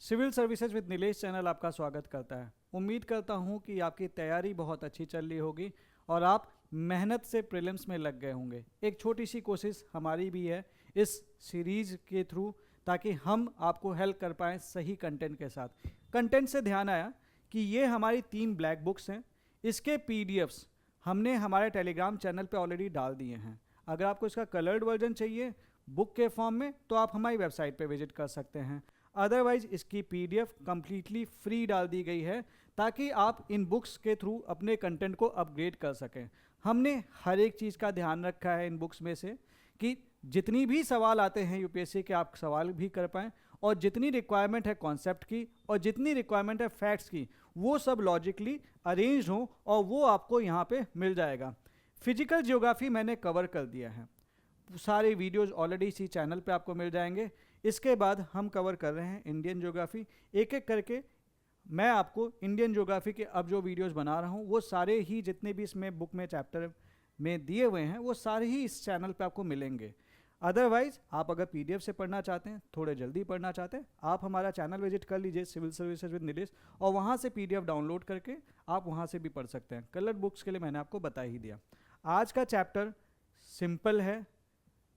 Civil services with Nilesh channel आपका स्वागत करता है। उम्मीद करता हूं कि आपकी तैयारी बहुत अच्छी चल रही होगी और आप मेहनत से प्रीलिम्स में लग गए होंगे। एक छोटी सी कोशिश हमारी भी है इस सीरीज के थ्रू, ताकि हम आपको हेल्प कर पाएँ सही कंटेंट के साथ। कंटेंट से ध्यान आया कि ये हमारी 3 ब्लैक बुक्स हैं। इसके PDFs हमने हमारे टेलीग्राम चैनल पे ऑलरेडी डाल दिए हैं। अगर आपको इसका कलर्ड वर्जन चाहिए बुक के फॉर्म में तो आप हमारी वेबसाइट पे विजिट कर सकते हैं। अदरवाइज इसकी PDF कम्प्लीटली फ्री डाल दी गई है ताकि आप इन बुक्स के थ्रू अपने कंटेंट को अपग्रेड कर सकें। हमने हर एक चीज़ का ध्यान रखा है इन बुक्स में से कि जितनी भी सवाल आते हैं UPSC के आप सवाल भी कर पाएँ, और जितनी रिक्वायरमेंट है कॉन्सेप्ट की और जितनी रिक्वायरमेंट है फैक्ट्स की वो सब लॉजिकली अरेंज हो और वो आपको यहाँ पे मिल जाएगा। फिजिकल ज्योग्राफी मैंने कवर कर दिया है, सारे वीडियोज़ ऑलरेडी इसी चैनल पे आपको मिल जाएंगे। इसके बाद हम कवर कर रहे हैं इंडियन ज्योग्राफी। एक एक करके मैं आपको इंडियन ज्योग्राफी के अब जो वीडियोस बना रहा हूँ वो सारे ही जितने भी इसमें बुक में चैप्टर में दिए हुए हैं वो सारे ही इस चैनल पे आपको मिलेंगे। अदरवाइज आप अगर PDF से पढ़ना चाहते हैं, थोड़े जल्दी पढ़ना चाहते हैं, आप हमारा चैनल विजिट कर लीजिए सिविल सर्विसेज विद नीलेश, और वहाँ से PDF डाउनलोड करके आप वहाँ से भी पढ़ सकते हैं। कलर्ड बुक्स के लिए मैंने आपको बता ही दिया। आज का चैप्टर सिंपल है,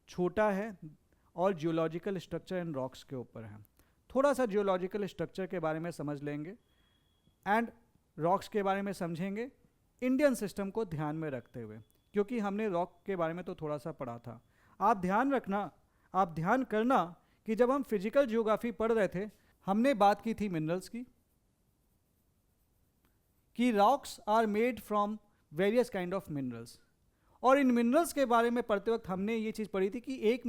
छोटा है और जियोलॉजिकल स्ट्रक्चर एंड रॉक्स के ऊपर है। थोड़ा सा जियोलॉजिकल स्ट्रक्चर के बारे में समझ लेंगे एंड रॉक्स के बारे में समझेंगे इंडियन सिस्टम को ध्यान में रखते हुए, क्योंकि हमने रॉक के बारे में तो थोड़ा सा पढ़ा था। आप ध्यान रखना, आप ध्यान करना कि जब हम फिजिकल जियोग्राफी पढ़ रहे थे हमने बात की थी मिनरल्स की, कि rocks are made from various kind of minerals. और इन मिनरल्स के बारे में पढ़ते वक्त हमने ये चीज़ पढ़ी थी कि एक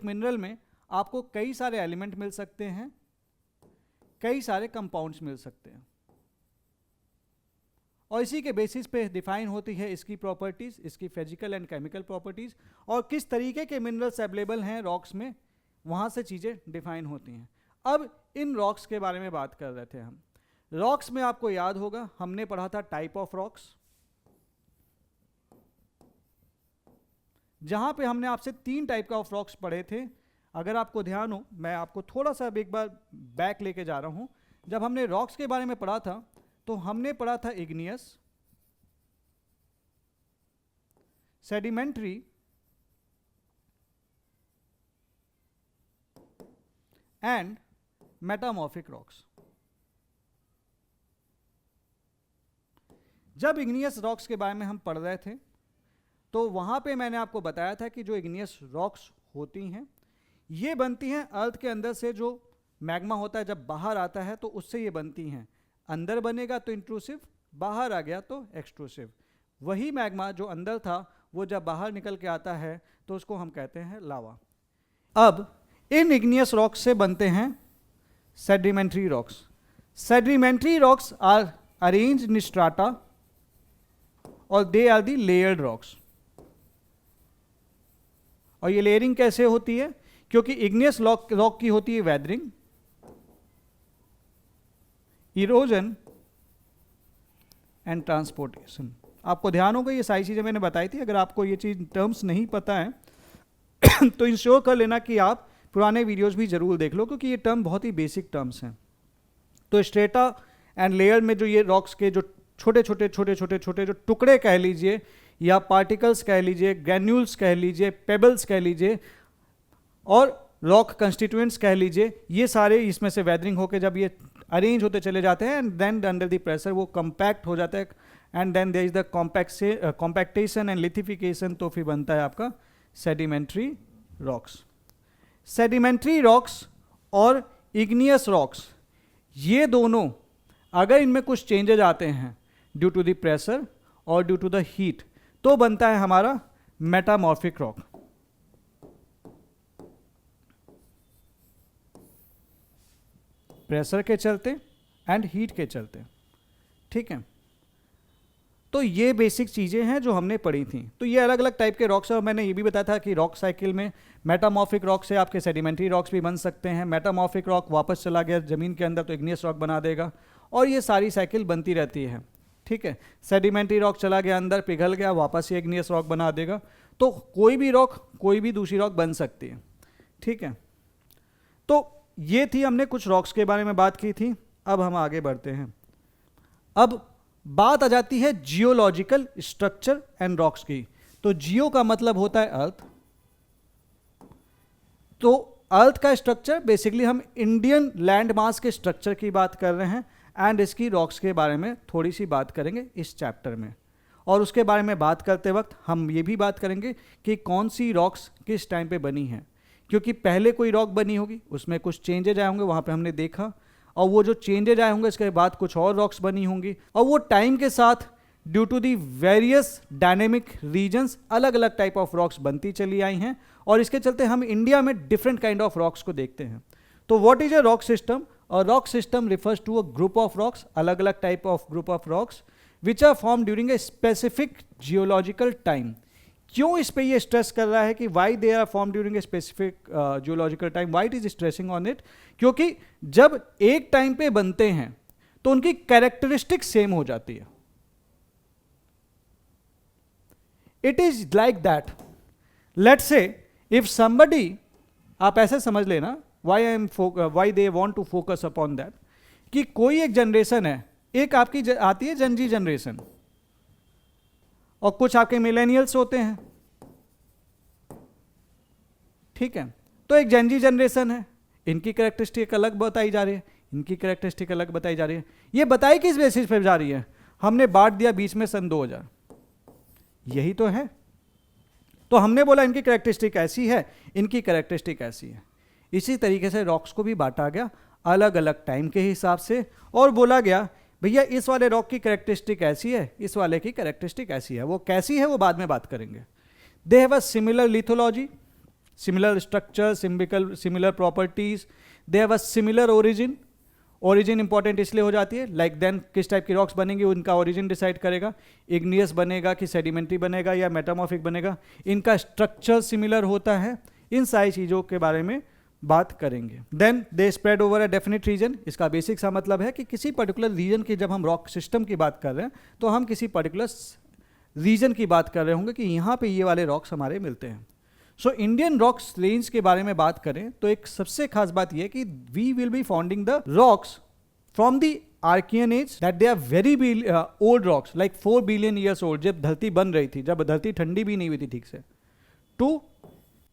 मिनरल में आपको कई सारे एलिमेंट मिल सकते हैं, कई सारे कंपाउंड्स मिल सकते हैं, और इसी के बेसिस पे डिफाइन होती है इसकी प्रॉपर्टीज़, इसकी फिजिकल एंड केमिकल प्रॉपर्टीज़, और किस तरीके के मिनरल्स अवेलेबल हैं रॉक्स में, वहाँ से चीज़ें डिफाइन होती हैं। अब इन रॉक्स के बारे में बात कर रहे थे हम। रॉक्स में आपको याद होगा हमने पढ़ा था टाइप ऑफ रॉक्स, जहाँ पे हमने आपसे 3 टाइप का ऑफ रॉक्स पढ़े थे। अगर आपको ध्यान हो, मैं आपको थोड़ा सा एक बार बैक लेके जा रहा हूँ। जब हमने रॉक्स के बारे में पढ़ा था तो हमने पढ़ा था igneous, sedimentary and metamorphic rocks. जब इग्नियस रॉक्स के बारे में हम पढ़ रहे थे तो वहाँ पे मैंने आपको बताया था कि जो इग्नियस रॉक्स होती हैं ये बनती हैं अर्थ के अंदर से। जो मैग्मा होता है जब बाहर आता है तो उससे ये बनती हैं। अंदर बनेगा तो इंट्रूसिव, बाहर आ गया तो एक्सट्रूसिव। वही मैग्मा जो अंदर था वो जब बाहर निकल के आता है तो उसको हम कहते हैं लावा। अब इन इग्नियस रॉक्स से बनते हैं sedimentary rocks. Sedimentary rocks are arranged in strata और they are the layered rocks. और ये लेयरिंग कैसे होती है? क्योंकि इग्नियस रॉक की होती है वेदरिंग, इरोजन एंड ट्रांसपोर्टेशन। आपको ध्यान होगा ये सारी चीज़ें मैंने बताई थी। अगर आपको ये चीज़ टर्म्स नहीं पता है तो इंश्योर कर लेना कि आप पुराने वीडियोस भी जरूर देख लो, क्योंकि ये टर्म बहुत ही बेसिक टर्म्स हैं। तो स्ट्रेटा एंड लेयर में जो ये रॉक्स के जो छोटे छोटे जो टुकड़े कह लीजिए या पार्टिकल्स कह लीजिए, ग्रैन्यूल्स कह लीजिए, पेबल्स कह लीजिए और रॉक कंस्टिट्यूएंट्स कह लीजिए, ये सारे इसमें से वेदरिंग होकर जब ये अरेंज होते चले जाते हैं and then under the pressure वो कॉम्पैक्ट हो जाता है and then there is the compaction and lithification, तो फिर बनता है आपका सेडिमेंट्री रॉक्स। सेडिमेंट्री रॉक्स और इग्नियस रॉक्स ये दोनों अगर इनमें कुछ चेंजेज आते हैं ड्यू टू द प्रेशर और ड्यू टू द हीट तो बनता है हमारा मेटामॉर्फिक रॉक। प्रेशर के चलते एंड हीट के चलते, ठीक है। तो ये बेसिक चीज़ें हैं जो हमने पढ़ी थी। तो ये अलग अलग टाइप के रॉक्स हैं और मैंने ये भी बताया था कि रॉक साइकिल में मेटामॉर्फिक रॉक से आपके सेडिमेंट्री रॉक्स भी बन सकते हैं। मेटामॉर्फिक रॉक वापस चला गया ज़मीन के अंदर तो इग्नियस रॉक बना देगा, और ये सारी साइकिल बनती रहती है, ठीक है। सेडिमेंट्री रॉक चला गया अंदर, पिघल गया, वापस ये इग्नियस रॉक बना देगा। तो कोई भी रॉक कोई भी दूसरी रॉक बन सकती है, ठीक है। तो ये थी, हमने कुछ रॉक्स के बारे में बात की थी। अब हम आगे बढ़ते हैं। अब बात आ जाती है जियोलॉजिकल स्ट्रक्चर एंड रॉक्स की। तो जियो का मतलब होता है अर्थ। तो अर्थ का स्ट्रक्चर, बेसिकली हम इंडियन लैंड मास के स्ट्रक्चर की बात कर रहे हैं, एंड इसकी रॉक्स के बारे में थोड़ी सी बात करेंगे इस चैप्टर में। और उसके बारे में बात करते वक्त हम ये भी बात करेंगे कि कौन सी रॉक्स किस टाइम पे बनी हैं, क्योंकि पहले कोई रॉक बनी होगी, उसमें कुछ चेंजेज आए होंगे, वहाँ पे हमने देखा, और वो जो चेंजेज आए होंगे इसके बाद कुछ और रॉक्स बनी होंगी, और वो टाइम के साथ due to the various dynamic reasons अलग अलग टाइप ऑफ रॉक्स बनती चली आई हैं, और इसके चलते हम इंडिया में डिफरेंट काइंड ऑफ रॉक्स को देखते हैं। तो what is a rock system? A rock system refers to a group of rocks, अलग अलग type of group of rocks which are form during a specific geological time. क्यों इस पे ये स्ट्रेस कर रहा है कि why they are form during a specific geological time, why it is stressing on it? क्योंकि जब एक टाइम पे बनते हैं तो उनकी कैरेक्टरिस्टिक सेम हो जाती है। It is like that, let's say if somebody, आप ऐसे समझ लेना, why they want to focus upon that, कि कोई एक जनरेशन है, एक आपकी आती है जनजी जनरेशन, और कुछ आपके मिलेनियल्स होते हैं, ठीक है? तो एक जनजी जनरेशन है, इनकी कैरेक्टरिस्टिक अलग बताई जा रही है, इनकी कैरेक्टरिस्टिक अलग बताई जा रही है। ये बताई किस बेसिस पे जा रही है? हमने बांट दिया बीच में सन 2000, यही तो है। तो हमने बोला इनकी कैरेक्टरिस्टिक ऐसी है, इनकी कैरेक्टरिस्टिक ऐसी है। इसी तरीके से रॉक्स को भी बांटा गया अलग अलग टाइम के हिसाब से, और बोला गया भैया इस वाले रॉक की कैरेक्टरिस्टिक ऐसी है, इस वाले की कैरेक्टरिस्टिक ऐसी है। वो कैसी है वो बाद में बात करेंगे। They have a similar lithology, similar structure, similar properties, they have a similar origin. Origin important इसलिए हो जाती है, लाइक देन किस टाइप की रॉक्स बनेंगी उनका ओरिजिन डिसाइड करेगा, इग्नियस बनेगा कि सेडिमेंट्री बनेगा या मेटामॉर्फिक बनेगा। इनका स्ट्रक्चर सिमिलर होता है। इन सारी चीज़ों के बारे में बात करेंगे। Then they spread over a definite region. इसका बेसिक सा मतलब है कि किसी पर्टिकुलर रीजन की, जब हम रॉक सिस्टम की बात कर रहे हैं तो हम किसी पर्टिकुलर रीजन की बात कर रहे होंगे कि यहाँ पे ये वाले रॉक्स हमारे मिलते हैं। सो इंडियन रॉक्स रेंज के बारे में बात करें तो एक सबसे खास बात यह है कि we will be founding the rocks from the archaean age, that they are very old rocks, like 4 billion years old, जब धरती बन रही थी, जब धरती ठंडी भी नहीं हुई थी ठीक से, to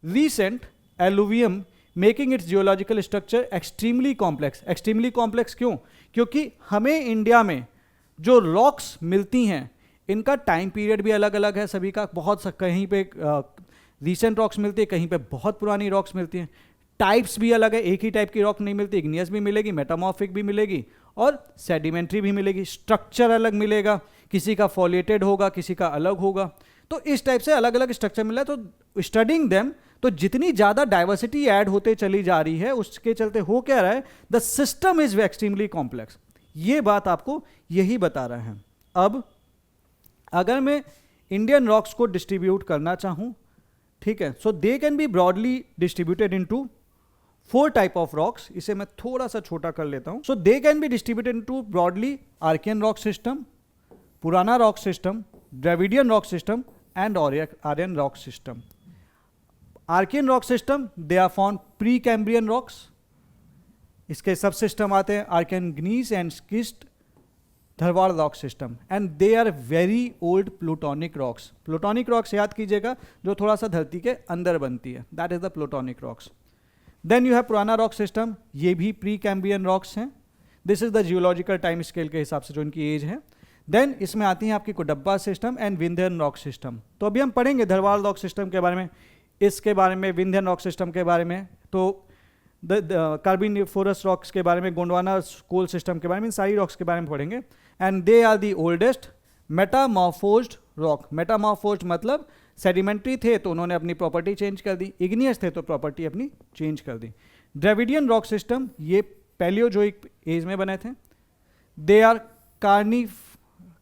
recent alluvium, making its geological structure extremely complex. Extremely complex क्यों? क्योंकि हमें इंडिया में जो रॉक्स मिलती हैं इनका टाइम पीरियड भी अलग अलग है सभी का। बहुत कहीं पे रीसेंट रॉक्स मिलती है, कहीं पे बहुत पुरानी रॉक्स मिलती हैं। टाइप्स भी अलग है, एक ही टाइप की रॉक नहीं मिलती, इग्नियस भी मिलेगी, मेटामॉर्फिक भी मिलेगी और सेडिमेंट्री भी मिलेगी। स्ट्रक्चर अलग मिलेगा, किसी का फॉलिएटेड होगा, किसी का अलग होगा। तो इस टाइप से अलग अलग स्ट्रक्चर मिला है। तो स्टडिंग देम, तो जितनी ज़्यादा डाइवर्सिटी ऐड होते चली जा रही है उसके चलते हो क्या रहा है, the system is extremely complex. ये बात आपको यही बता रहा है। अब अगर मैं इंडियन रॉक्स को डिस्ट्रीब्यूट करना चाहूँ, ठीक है, so they can be broadly distributed into 4 type of rocks. इसे मैं थोड़ा सा छोटा कर लेता हूँ। So they can be distributed into broadly Archean rock system, Purana rock system, Dravidian rock system and Aryan rock system. Archean rock system, they are found pre Cambrian rocks. इसके sub system आते हैं Archean gneiss and schist, Dharwar rock system, and they are very old plutonic rocks. Plutonic rocks याद कीजिएगा, जो थोड़ा सा धरती के अंदर बनती है, that is the plutonic rocks. Then you have Purana rock system, ये भी प्री कैम्ब्रियन रॉक्स हैं। This is the geological time scale के हिसाब से जो इनकी एज है। देन इसमें आती हैं आपकी Cuddapah system and Vindhyan rock system. तो अभी हम पढ़ेंगे धरवाड़ रॉक सिस्टम के बारे में, इसके बारे में, विंध्यन रॉक सिस्टम के बारे में, तो कार्बोनिफोरस रॉक्स के बारे में, गोंडवाना कोल सिस्टम के बारे में, इन सारी रॉक्स के बारे में पढ़ेंगे। And they are the oldest metamorphosed rock. Metamorphosed मतलब सेडिमेंट्री थे तो उन्होंने अपनी प्रॉपर्टी चेंज कर दी, इग्नियस थे तो प्रॉपर्टी अपनी चेंज कर दी। द्रविडियन रॉक सिस्टम, ये पैलियोजोइक एज में बने थे। They are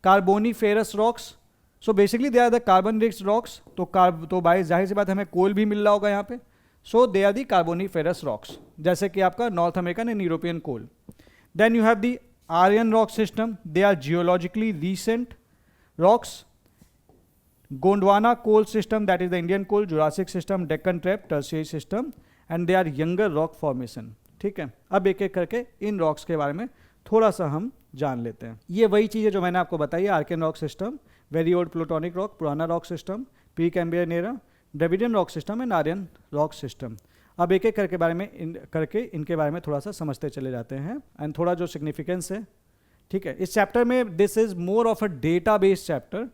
carboniferous rocks, so basically they are the carbon rich rocks. तो बाई जाहिर सी बात हमें कोल भी मिल रहा होगा यहाँ पे। So they are the Carboniferous rocks, जैसे कि आपका North American and European coal. Then you have the Aryan rock system, they are geologically recent rocks. Gondwana coal system, that is the Indian coal, Jurassic system, Deccan trap, Tertiary system, and they are younger rock formation. ठीक है, अब एक एक करके in rocks के बारे में थोड़ा सा हम जान लेते हैं। ये वही चीज़ है जो मैंने आपको बताई, Archean rock system, very old plutonic rock, Purana rock system, pre Cambrian era, Dravidian rock system and Aryan rock system. अब एक एक करके बारे में इनके बारे में थोड़ा सा समझते चले जाते हैं एंड थोड़ा जो सिग्निफिकेंस है, ठीक है। इस चैप्टर में this is more of a data based chapter,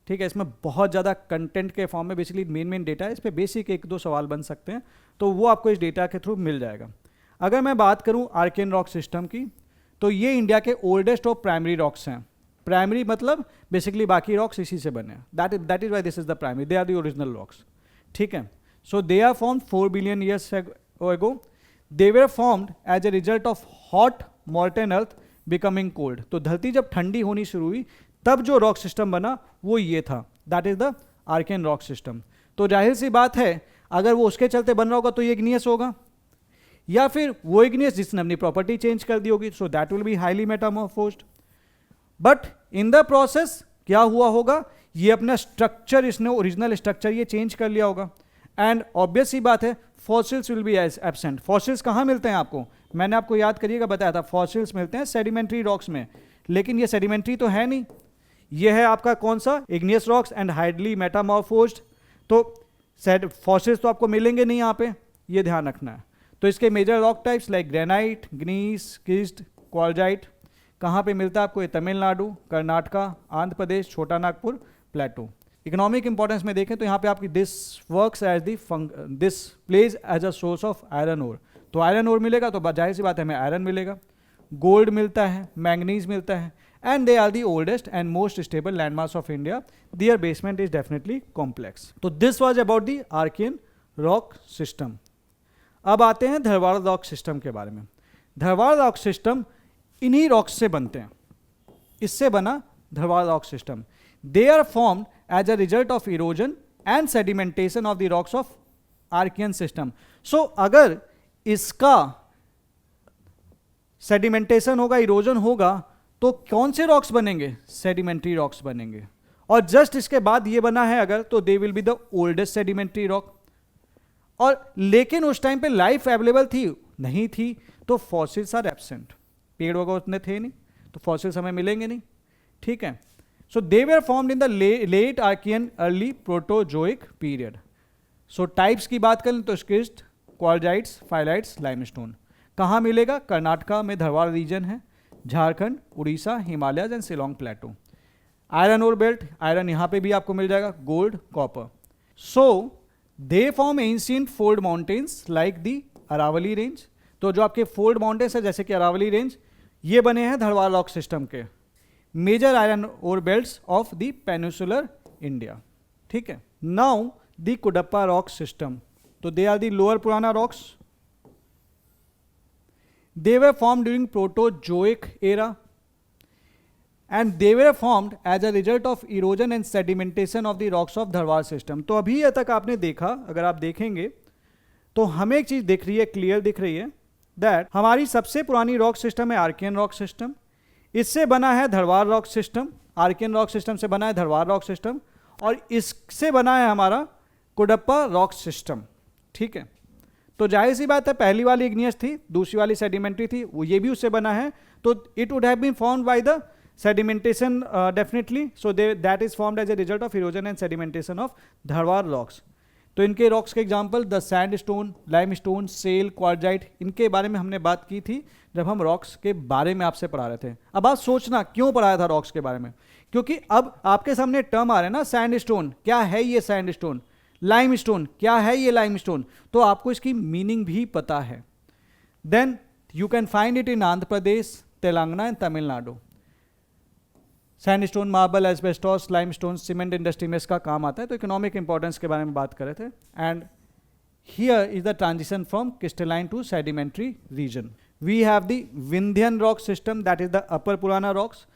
ठीक है। इसमें बहुत ज़्यादा कंटेंट के फॉर्म में बेसिकली मेन डेटा है, इस पर बेसिक एक दो सवाल बन सकते हैं, तो वो आपको इस डेटा के थ्रू मिल जाएगा। अगर मैं बात करूं आर्कियन रॉक सिस्टम की, तो ये इंडिया के ओल्डेस्ट ऑफ प्राइमरी रॉक्स हैं। प्राइमरी मतलब बेसिकली बाकी रॉक्स इसी से बने हैं, that is why this is the primary, they are the original rocks, ठीक है। So they are formed 4 billion years ago, they were formed as a result of hot molten earth becoming cold. तो धरती जब ठंडी होनी शुरू हुई तब जो रॉक सिस्टम बना वो ये था, that is the archaean rock system. तो जाहिर सी बात है अगर वो उसके चलते बन रहा होगा तो ये इग्नियस होगा, या फिर वो इग्नियस जिसने अपनी प्रॉपर्टी चेंज कर दी होगी, so that will be highly metamorphosed. But in the process क्या हुआ होगा, ये अपना स्ट्रक्चर, इसने ओरिजिनल स्ट्रक्चर ये चेंज कर लिया होगा, एंड ऑब्वियस ही बात है fossils will be absent. Fossils कहाँ मिलते हैं आपको, मैंने आपको याद करिएगा बताया था, फॉसिल्स मिलते हैं सेडिमेंट्री रॉक्स में, लेकिन ये सेडिमेंट्री तो है नहीं, ये है आपका कौन सा, इग्नियस रॉक्स एंड हाइडली मेटामॉर्फोज्ड। तो फॉसिल्स तो आपको मिलेंगे नहीं यहाँ पे, ये ध्यान रखना है। तो इसके major rock types like granite, gneiss, schist, quartzite कहाँ पे मिलता है आपको, ये तमिलनाडु, कर्नाटका, आंध्र प्रदेश, छोटा नागपुर, प्लेटो। इकोनॉमिक इंपॉर्टेंस में देखें तो यहाँ पे आपकी this works as this plays as a source of iron ore. तो आयरन ओर मिलेगा तो जाहिर सी बात है हमें आयरन मिलेगा, गोल्ड मिलता है, मैंगनीज मिलता है, and they are the oldest and most stable landmarks of India, there basement is definitely complex. तो this was about the Archean rock system. अब आते हैं धरवाड़ रॉक सिस्टम के बारे में। धरवाड़ रॉक सिस्टम इन्हीं रॉक्स से बनते हैं, इससे बना Dharwar rock system. They are formed as a result of erosion and sedimentation of the rocks of Archean system. So अगर इसका सेडिमेंटेशन होगा, इरोजन होगा, तो कौन से रॉक्स बनेंगे, सेडिमेंट्री रॉक्स बनेंगे। और जस्ट इसके बाद ये बना है अगर, तो they will be the oldest sedimentary rock. और लेकिन उस टाइम पे लाइफ अवेलेबल थी नहीं थी, तो फॉसिल्स आर एब्सेंट, पेड़ वगैरह उतने थे नहीं, तो फॉसिल्स हमें मिलेंगे नहीं, ठीक है। So they were formed in the late Archean early Proterozoic period. So types की बात करें तो स्किस्ट, क्वार्जाइट्स, फाइलाइट्स, लाइमस्टोन। कहाँ मिलेगा, कर्नाटका में धरवाड़ रीजन है, Jharkhand, Orissa, Himalayas and Shillong plateau. Iron ore belt, iron यहाँ पे भी आपको मिल जाएगा, gold, copper. So they form ancient fold mountains like the Aravalli range. तो जो आपके फोल्ड माउंटेन्स है जैसे कि अरावली रेंज, ये बने हैं धरवाड़ रॉक सिस्टम के। Major iron ore belts of the peninsular India, ठीक है। Now the Cuddapah rock system, तो they are the lower Purana rocks. They were formed during Proterozoic era and they were formed as a result of erosion and sedimentation of the rocks of Dharwar system। तो अभी तक आपने देखा, अगर आप देखेंगे तो हमें एक चीज़ दिख रही है, क्लियर दिख रही है, दैट हमारी सबसे पुरानी रॉक सिस्टम है आर्कियन रॉक सिस्टम, इससे बना है Dharwar rock system, Archean rock system से बना है धरवाड़ रॉक सिस्टम, और इससे बना है हमारा कुडप्पा रॉक सिस्टम, ठीक है। तो जाहिर सी बात है पहली वाली इग्नियस थी, दूसरी वाली सेडिमेंट्री थी, वो ये भी उससे बना है, तो it would have been formed by the sedimentation definitely. So that is formed as a result of erosion and sedimentation of Dharwar rocks. तो इनके रॉक्स के example the sandstone, limestone, shale, quartzite, इनके बारे में हमने बात की थी जब हम रॉक्स के बारे में आपसे पढ़ा रहे थे। अब आप सोचना क्यों पढ़ाया था रॉक्स के बारे में, क्योंकि अब आपके सामने टर्म आ रहे हैं ना, सैंडस्टोन क्या है ये सैंडस्टोन, लाइमस्टोन क्या है ये लाइमस्टोन, तो आपको इसकी मीनिंग भी पता है। Then you can find it in Andhra Pradesh, Telangana and Tamil Nadu. Sandstone, marble, asbestos, limestone cement industry में इसका काम आता है। तो इकोनॉमिक इंपॉर्टेंस के बारे में बात कर रहे थे। And here is the transition from crystalline to sedimentary region. We have the Vindhyan rock system, that is the upper Purana rocks,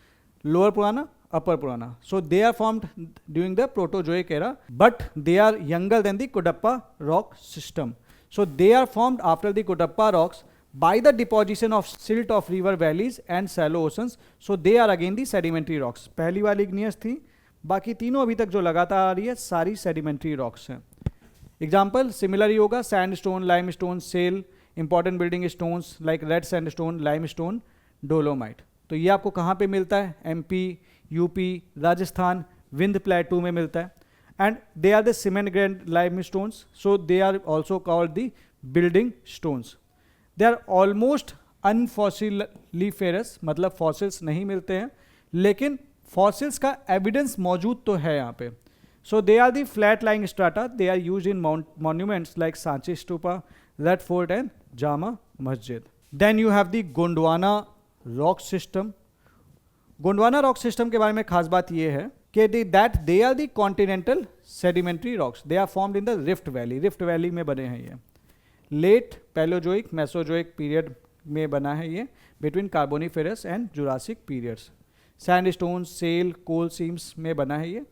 lower Purana, upper Purana. So they are formed during the Proterozoic era, but they are younger than the Kudappa rock system. So they are formed after the Kudappa rocks by the deposition of silt of river valleys and shallow oceans. So they are again the sedimentary rocks. पहली वाली igneous थी, बाकी तीनों अभी तक जो लगातार आ रही है सारी sedimentary rocks हैं। एग्जाम्पल सिमिलर ही होगा, sandstone, limestone, shale, important building stones like red sandstone, limestone, dolomite. तो ये आपको कहाँ पे मिलता है? MP, UP, Rajasthan, Vindhya plateau में मिलता है। And they are the cement grain limestones, so they are also called the building stones. They are almost unfossiliferous, मतलब फॉसिल्स नहीं मिलते हैं, लेकिन फॉसिल्स का एविडेंस मौजूद तो है यहाँ पे। So they are the flat lying strata, they are use in monuments like Sanchi stupa, Red Fort and Jama Masjid. Then you have the Gondwana rock system. Gondwana rock system के बारे में खास बात यह है कि that they are the continental sedimentary rocks, they are formed in the rift valley. Rift valley में बने हैं ये। लेट पैलोजोइक मेसोजोइक पीरियड में बना है ये, between carboniferous and jurassic periods. Sandstone, shale, coal seams में बना है ये।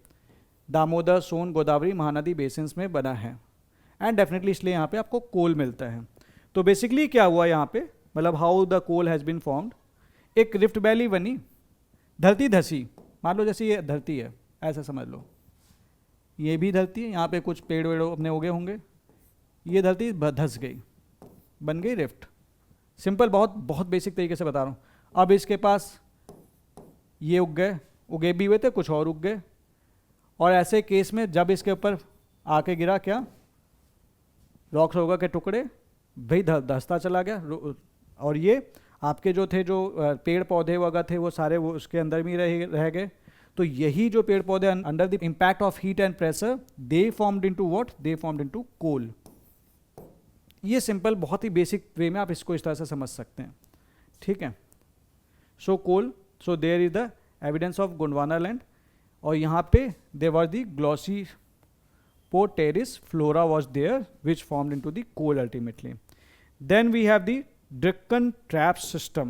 दामोदर, सोन, गोदावरी, महानदी बेसिन्स में बना है। एंड डेफिनेटली इसलिए यहाँ पे आपको कोल मिलता है। तो बेसिकली क्या हुआ यहाँ पे, मतलब how the coal has been formed. एक रिफ्ट वैली बनी, धरती धसी, मान लो जैसे ये धरती है, ऐसा समझ लो, ये भी धरती है, यहाँ पे कुछ पेड़ वेड़ अपने उगे होंगे, ये धरती धस गई, बन गई रिफ्ट। सिंपल, बहुत बहुत बेसिक तरीके से बता रहा हूँ। अब इसके पास ये उग गए, उगे भी हुए थे, कुछ और उग गए, और ऐसे केस में जब इसके ऊपर आके गिरा क्या, रॉक्स होगा के टुकड़े, भाई धंसता चला गया। और ये आपके जो थे, जो पेड़ पौधे वगैरह थे, वो सारे वो उसके अंदर भी रह गए। तो यही जो पेड़ पौधे under the impact of heat and pressure, they formed into what, they formed into coal. ये सिंपल, बहुत ही बेसिक वे में आप इसको इस तरह से समझ सकते हैं, ठीक है। So coal, so there is the evidence of Gondwana land. और यहाँ पे there was the Glossopteris flora was there which formed into the coal ultimately. Then we have the Deccan Trap System.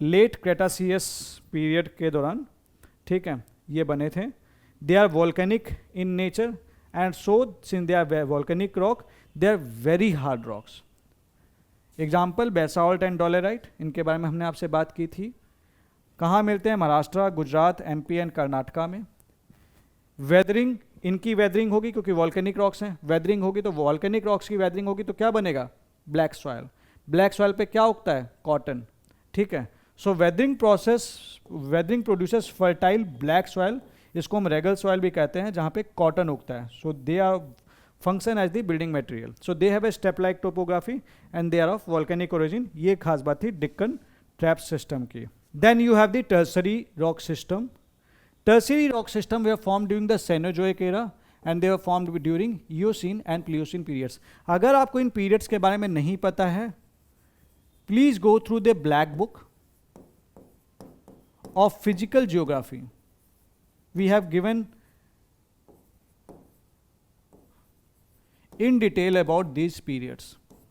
Late Cretaceous period के दौरान, ठीक है, ये बने थे। They are volcanic in nature and so since they are volcanic rock, they are very hard rocks. Example basalt and dolerite, इनके बारे में हमने आपसे बात की थी। कहाँ मिलते हैं? महाराष्ट्र, गुजरात, एमपी एंड कर्नाटका में। वेदरिंग, इनकी वेदरिंग होगी क्योंकि वॉल्केनिक रॉक्स हैं, वेदरिंग होगी तो वॉल्केनिक रॉक्स की वेदरिंग होगी तो क्या बनेगा? Black soil. ब्लैक सॉयल पे क्या उगता है? कॉटन, ठीक है। So weathering process, weathering produces fertile black soil, इसको हम रेगल सॉयल भी कहते हैं, जहाँ पे कॉटन उगता है। So they are function as the building material. So they have a step like topography and they are of volcanic origin. ये खास बात थी डिक्कन ट्रैप सिस्टम की। Then you have the tertiary rock system. Tertiary rock system were formed during the Cenozoic era and they were formed during Eocene and Pliocene periods. अगर आपको इन periods के बारे में नहीं पता है, please go through the black book of physical geography. We have given in detail about these periods.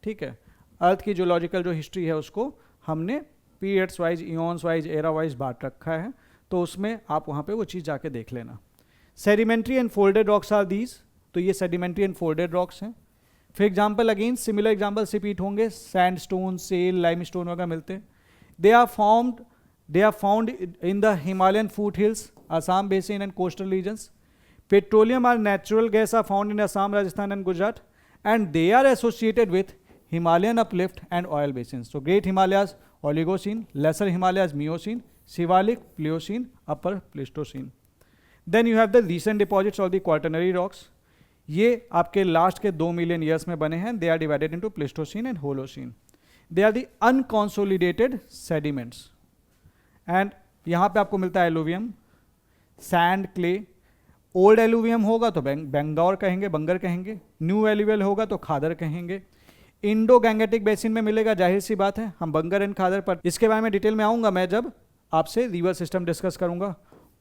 ठीक है, अर्थ की जोलॉजिकल जो हिस्ट्री है उसको हमने periods wise, eons wise, era wise बांट रखा है, तो उसमें आप वहाँ पे वो चीज़ जाके देख लेना। Sedimentary and folded rocks are these, तो ये सेडिमेंट्री एंड फोल्डेड रॉक्स हैं। For example, again similar examples repeat होंगे, सैंडस्टोन, सेल, लाइमस्टोन वगैरह मिलते हैं। They are found in the Himalayan foot hills, Assam basin and coastal regions. Petroleum or natural gas are found in Assam, Rajasthan and Gujarat and they are associated with Himalayan uplift and oil basin. So great Himalayas oligocene, lesser Himalayas Miocene, Shivalik, Pliocene, Upper Pleistocene. Then you have the recent deposits of the Quaternary rocks. ये आपके last के 2 million years में बने हैं। They are divided into Pleistocene and Holocene. They are the unconsolidated sediments. And यहाँ पे आपको मिलता है alluvium, sand, clay. Old alluvium होगा तो बेंगौर कहेंगे, बंगर कहेंगे। न्यू एलुवियल होगा तो खादर कहेंगे। इंडो गैंगेटिक बेसिन में मिलेगा, जाहिर सी बात है, हम बंगर एंड खादर पर इसके बारे में डिटेल में आऊँगा मैं जब आपसे रिवर सिस्टम डिस्कस करूंगा।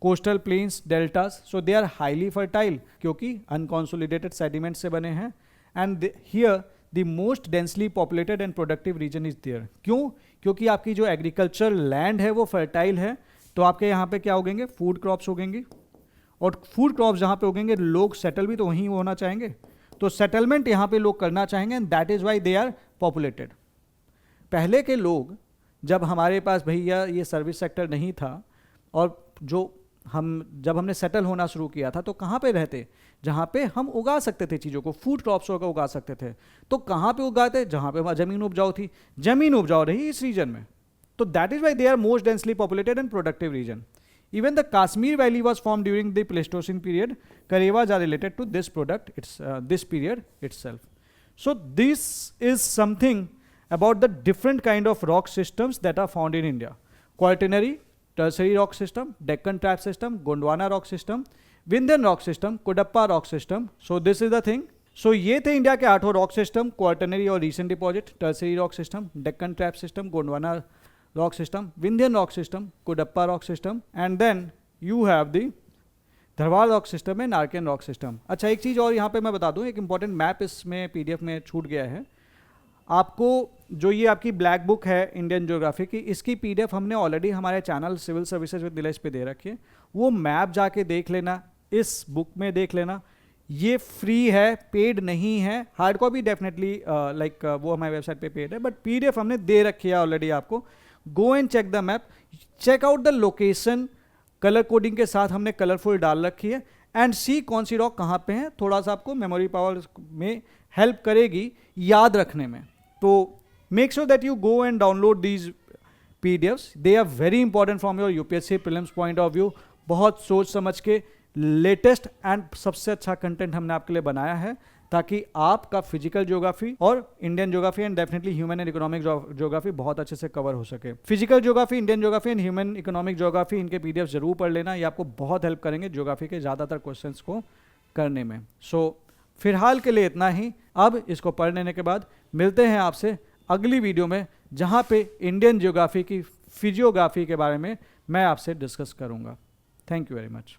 Coastal plains, deltas, so they are highly fertile क्योंकि अनकॉन्सोलिडेटेड सेडिमेंट से बने हैं। And here the most densely populated and productive region is there. क्यों? क्योंकि आपकी जो एग्रीकल्चर लैंड है वो फर्टाइल है, तो आपके यहाँ पे क्या उगेंगे? फूड क्रॉप्स उगेंगी, और फूड क्रॉप्स जहाँ पे उगेंगे लोग सेटल भी तो वहीं होना चाहेंगे, तो सेटलमेंट यहाँ पे लोग करना चाहेंगे and that is why they are populated. पहले के लोग, जब हमारे पास भैया ये सर्विस सेक्टर नहीं था और जो जब हमने सेटल होना शुरू किया था तो कहाँ पे रहते, जहाँ पे हम उगा सकते थे चीज़ों को, फूड क्रॉप्स उगा सकते थे। तो कहाँ पे उगाते, जहाँ पे ज़मीन उपजाऊ थी, ज़मीन उपजाऊ रही इस रीजन में। तो that is why they are most densely populated and productive region. Even the Kashmir Valley was formed during the Pleistocene period. Karevas are related to this this period itself. So this is something about the different kind of rock systems that are found in India. Quaternary, Tertiary rock system, Deccan Trap system, Gondwana rock system, Vindhyan rock system, Kudappa rock system. So this is the thing. So ये थे India के 8 rock system, quaternary और recent deposit, tertiary rock system, Deccan trap system, Gondwana rock system, Vindhyan rock system, Kudappa rock system, and then you have the Dharwad rock system and Archean rock system. अच्छा, एक चीज़ और यहाँ पे मैं बता दूँ, एक इंपॉर्टेंट मैप इसमें PDF में छूट गया है आपको। जो ये आपकी ब्लैक बुक है इंडियन ज्योग्राफी की, इसकी PDF हमने ऑलरेडी हमारे channel civil services with Nilesh पे दे रखी है। वो मैप जाके देख लेना, इस बुक में देख लेना। ये फ्री है, पेड नहीं है। हार्ड कॉपी डेफिनेटली वो हमारी वेबसाइट पे पेड है, बट PDF हमने दे रखी है ऑलरेडी आपको। Go and check the map, check out the location, colour coding के साथ हमने कलरफुल डाल रखी है, एंड सी कौन सी रॉक कहाँ पे है। थोड़ा सा आपको मेमोरी पावर में हेल्प करेगी याद रखने में। तो make sure that you go and download these PDFs, they are very important from your UPSC prelims point of view. बहुत सोच समझ के लेटेस्ट एंड सबसे अच्छा कंटेंट हमने आपके लिए बनाया है, ताकि आपका फिजिकल ज्योग्राफी और Indian geography and definitely human and economic geography बहुत अच्छे से कवर हो सके। Physical geography, Indian geography and human economic geography, इनके PDF जरूर पढ़ लेना, ये आपको बहुत हेल्प करेंगे ज्योग्राफी के ज़्यादातर क्वेश्चंस को करने में। सो फिलहाल के लिए इतना ही। अब इसको पढ़ लेने के बाद मिलते हैं आपसे अगली वीडियो में, जहाँ पे इंडियन ज्योग्राफी की फिजियोग्राफी के बारे में मैं आपसे डिस्कस करूँगा। Thank you very much.